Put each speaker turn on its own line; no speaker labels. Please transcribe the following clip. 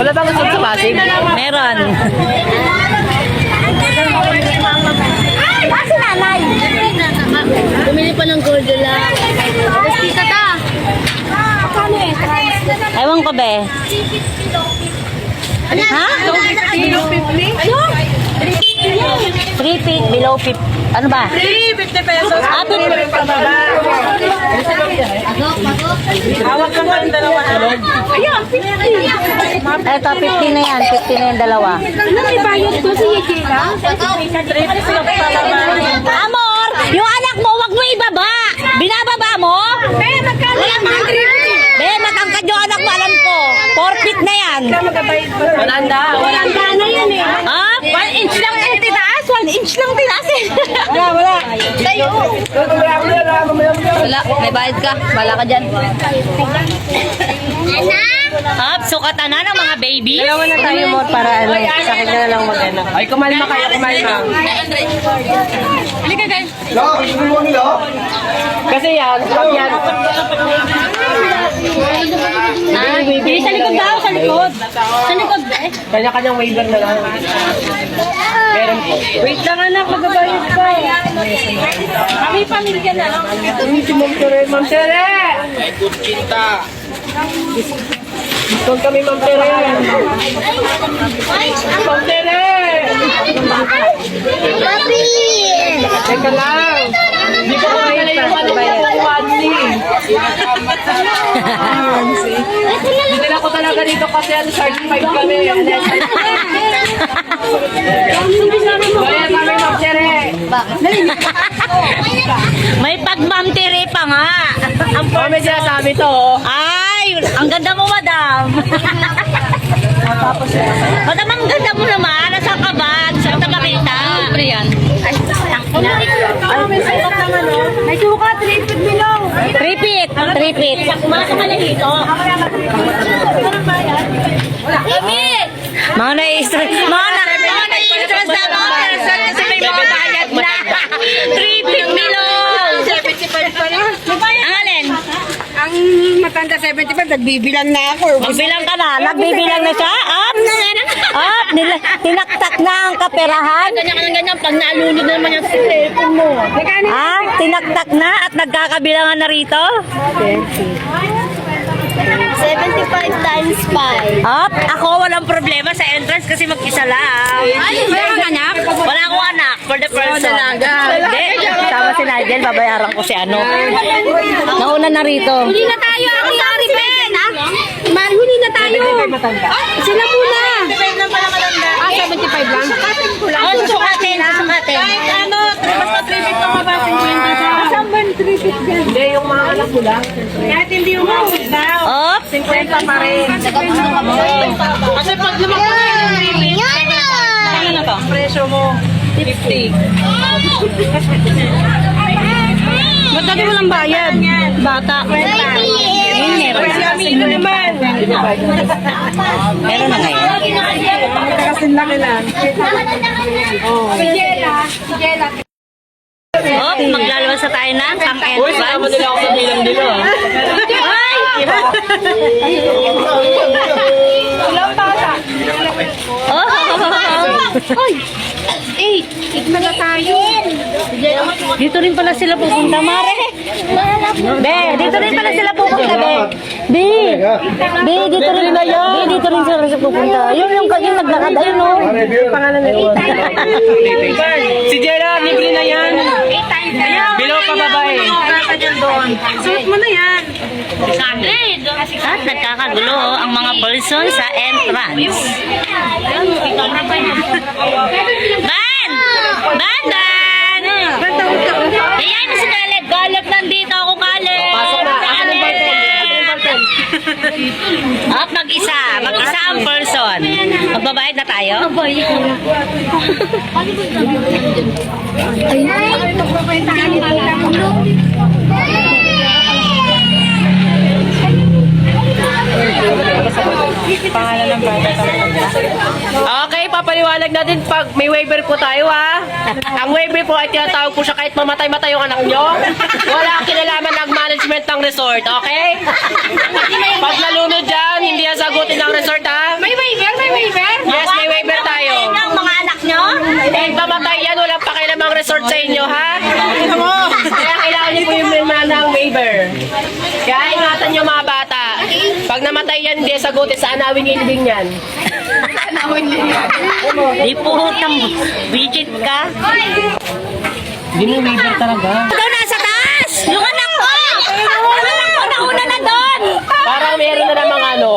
Wala bang gusto sa Pasig?
Meron.
Kasi nanay. Bumili pa ng gold lang. Tapos tita ta. Paano eh?
Ewan ko be. Ha?
Ano?
3 feet below 50. Ano ba?
50 pesos.
Ah, 50.
Hawak ka ng dalawa sa loob.
Ayun, 50.
Eto, 50 na yan. 50 na yung dalawa.
Ano may bayad ko si Yekira?
Amor, yung anak mo, wag mo ibaba. Binababa mo?
Magkano yan?
Be, matangkad yung anak mo, alam ko. 4 feet na yan.
Walanda.
Na yan eh.
Ha?
1 inch lang eh titaas. 1 inch lang titaas eh.
Wala.
Tayo.
Wala, may bayad ka. Bala ka dyan. Hop, sukatan na ng mga baby.
Dalawa na tayo mo para ano. Sa akin na lang mag-ano. Ay, kumalma kayo, kumalma.
Halika guys.
Kasi yan, pag yan.
Sa likod daw, sa likod. Sa likod ba eh?
Kanya-kanyang waiver na lang. Meron po. Wait lang anak, magbabayad pa.
Kami pamilya na.
Si Ma'am Tere, Ma'am Tere! Discount kami, Ma'am Tere. Ma'am Tere!
Papi!
Teka lang. Hindi ko kaya yung ano yung only. Dinala ko talaga dito kasi ano, certified kami. Kaya kami, Ma'am Tere.
May pagmamtiri pa nga.
Mami, sinasabi to, oh.
Ay, ang ganda mo, madam. Madam, ang ganda mo naman. Nasaan ka ba? Saan ka makita? Siyempre yan. Ay,
May sukat naman oh. May sukat, 3 feet below.
3 feet. 3 feet.
Masa ka lang dito. Kami!
Mga nai-stress. Mga nai-stress na mga person kasi may mga bayad na. 3 feet below.
75 pa na.
Ang alin?
Ang matanda 75, nagbibilang na ako.
Magbilang ka na. Nagbibilang na siya. Up. Up. Tinaktak na ang kaperahan.
Ganyan ka ng ganyan. Pag naalunod na naman yung cellphone mo.
Ah, tinaktak na at nagkakabilangan na rito.
75 times 5.
Up. Ako walang problema sa entrance kasi mag-isa lang.
Wala kang anak?
Wala akong anak for the person. Hindi. Sama si Nigel. Babayaran ko si ano. Nauna na rito.
Huli na tayo. Ang yari, Ben. Mari, huli na tayo. Sila muna. 75 lang pala matanda. 75 lang? Sukatin ko lang.
Oh, sukatin. Sukatin.
Ano, basta 3 feet lang mabating ko yung dito. Saan ba 3 feet yan?
Hindi, yung mga anak ko lang.
Kahit hindi umawit daw.
Up.
50 pa rin.
Kasi pag lumaki na yung 3 feet,
Ano na to?
Presyo mo, 50.
Ba't lagi mo lang bayad? Bata. Meron.
Sino naman?
Meron na ngayon.
Kasi laki lang.
Si Jella.
Oh, maglalabas na tayo na pang
Uy, sama
entrance.
nila ako sa bilang nila.
Ay!
Ilang bata?
Oh!
Hoy! 8. Ikman na tayo.
Dito rin pala sila pupunta, Mare. Be, dito rin pala sila pupunta, Be. Be, dito rin. Be, dito rin sila pupunta. Yun yung naglakad, ayun o.
Pangalan nila. Si Jella, libre na yan.
8 times na yan.
Below pa babae.
Suot mo na yan.
At nagkakagulo ang mga person sa entrance. Ban! Ban! Ban! Ayan si Caleb. Caleb nandito ako, Caleb.
Pasok na. Ako ng barten.
At mag-isa. Mag-isa ang person. Magbabayad na tayo?
Pangalan ng bata. Okay, papaliwanag natin pag may waiver po tayo ha. Ang waiver po ay tinatawag po siya kahit mamatay-matay yung anak nyo. Wala kinalaman ng management ng resort, okay? Pag namang resort sa inyo, ha? Kaya kailangan niyo po yung ng waiver. Kaya ingatan niyo mga bata. Pag namatay yan, hindi sagutin sa anawin yung libing yan.
Di po hutang. Widget ka.
Hindi mo waiver talaga.
Daw nasa taas! Yung anak ko! Yung anak ko nauna na doon!
Parang meron na namang ano.